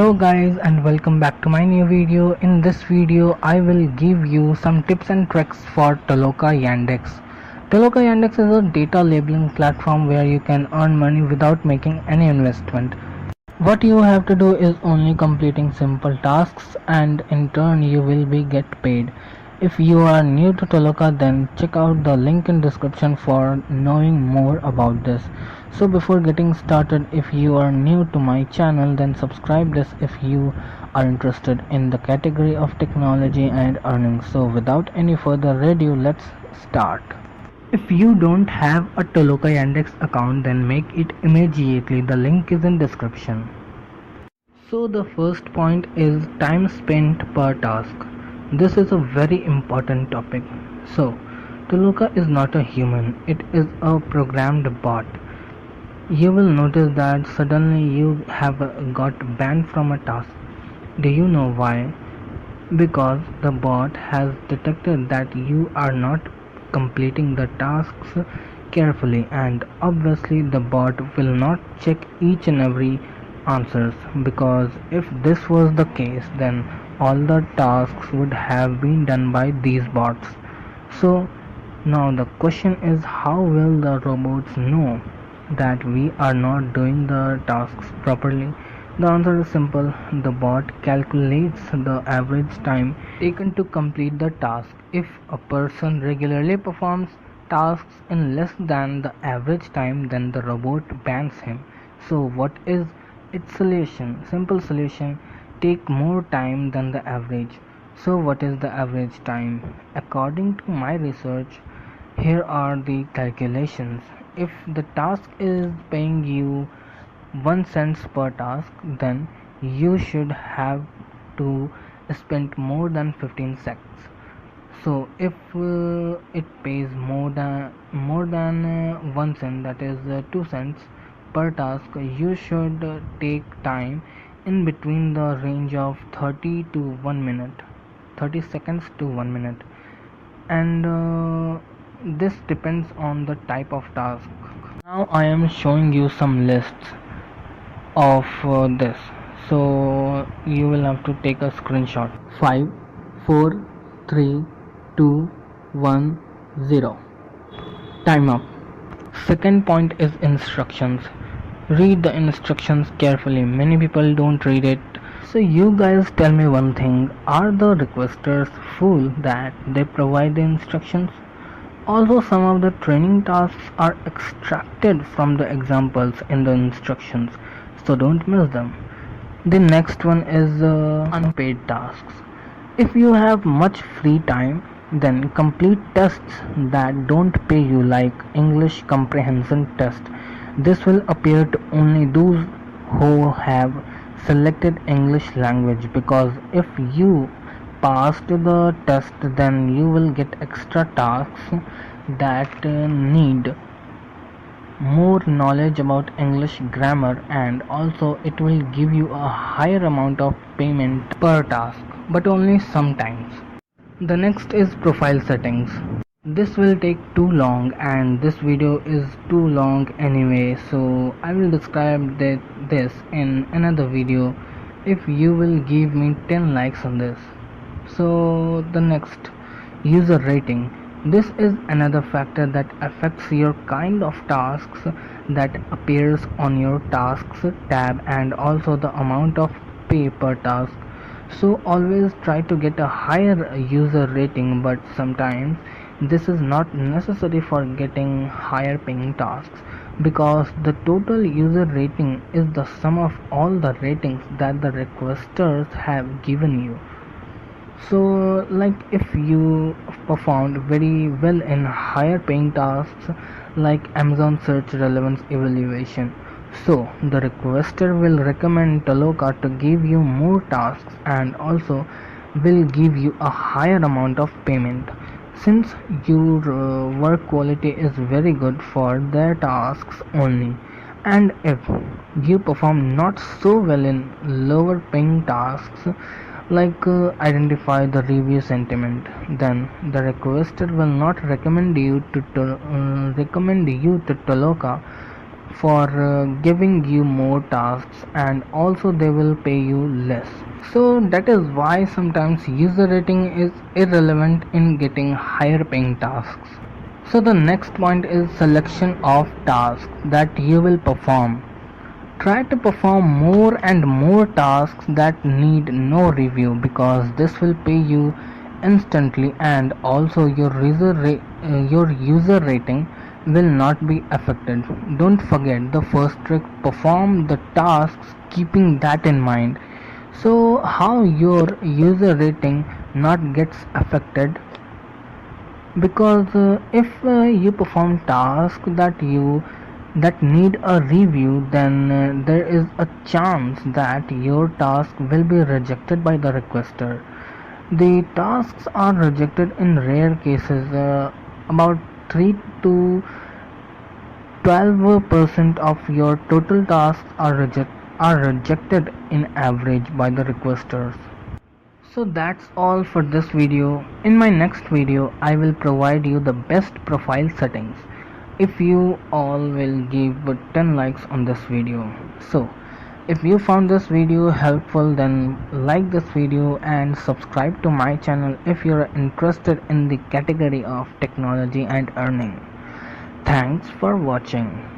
Hello guys and welcome back to my new video. In this video I will give you some tips and tricks for TOLOKA YANDEX. TOLOKA YANDEX is a data labeling platform where you can earn money without making any investment. What you have to do is only completing simple tasks and in turn you will be get paid. If you are new to TOLOKA, then check out the link in description for knowing more about this. So before getting started, if you are new to my channel, then subscribe this if you are interested in the category of technology and earning. So without any further ado, let's start. If you don't have a TOLOKA Yandex account, then make it immediately. The link is in description. So the first point is time spent per task. This is a very important topic. So TOLOKA is not a human, it is a programmed bot. You will notice that suddenly you have got banned from a task. Do you know why? Because the bot has detected that you are not completing the tasks carefully, and obviously the bot will not check each and every answers, because if this was the case then all the tasks would have been done by these bots. So now the question is, how will the robots know that we are not doing the tasks properly? The answer is simple. The bot calculates the average time taken to complete the task. If a person regularly performs tasks in less than the average time, then the robot bans him. So what is its solution? Simple solution: take more time than the average. So what is the average time? According to my research, here are the calculations. If the task is paying you 1 cent per task, then you should have to spend more than 15 seconds. So if it pays more than 1 cent, that is 2 cents per task, you should take time in between the range of 30 to 1 minute, 30 seconds to 1 minute, and this depends on the type of task. Now I am showing you some lists of this, so you will have to take a screenshot. 5 4 3 2 1 0. Time up. Second point is instructions. Read the instructions carefully. Many people don't read it. So you guys tell me one thing, are the requesters fool that they provide the instructions? Also, some of the training tasks are extracted from the examples in the instructions, so don't miss them. The next one is unpaid tasks. If you have much free time, then complete tests that don't pay you, like English comprehension test. This will appear to only those who have selected English language, because if you passed the test, then you will get extra tasks that need more knowledge about English grammar, and also it will give you a higher amount of payment per task, but only sometimes. The next is profile settings. This will take too long and this video is too long anyway, so I will describe this in another video if you will give me 10 likes on this. So the next, user rating. This is another factor that affects your kind of tasks that appears on your tasks tab, and also the amount of pay per task. So always try to get a higher user rating, but sometimes this is not necessary for getting higher paying tasks, because the total user rating is the sum of all the ratings that the requesters have given you. So like if you performed very well in higher paying tasks like Amazon search relevance evaluation, so the requester will recommend TOLOKA to give you more tasks, and also will give you a higher amount of payment, since your work quality is very good for their tasks only. And if you perform not so well in lower paying tasks, like identify the review sentiment, then the requester will not recommend you to TOLOKA for giving you more tasks, and also they will pay you less. So that is why sometimes user rating is irrelevant in getting higher paying tasks. So the next point is selection of tasks that you will perform. Try to perform more and more tasks that need no review, because this will pay you instantly, and also your user rating will not be affected. Don't forget the first trick: perform the tasks keeping that in mind. So how your user rating not gets affected? Because if you perform tasks that need a review, then there is a chance that your task will be rejected by the requester. The tasks are rejected in rare cases, about 3 to 12% of your total tasks are rejected in average by the requesters. So that's all for this video. In my next video, I will provide you the best profile settings if you all will give 10 likes on this video. So if you found this video helpful, then like this video and subscribe to my channel if you are interested in the category of technology and earning. Thanks for watching.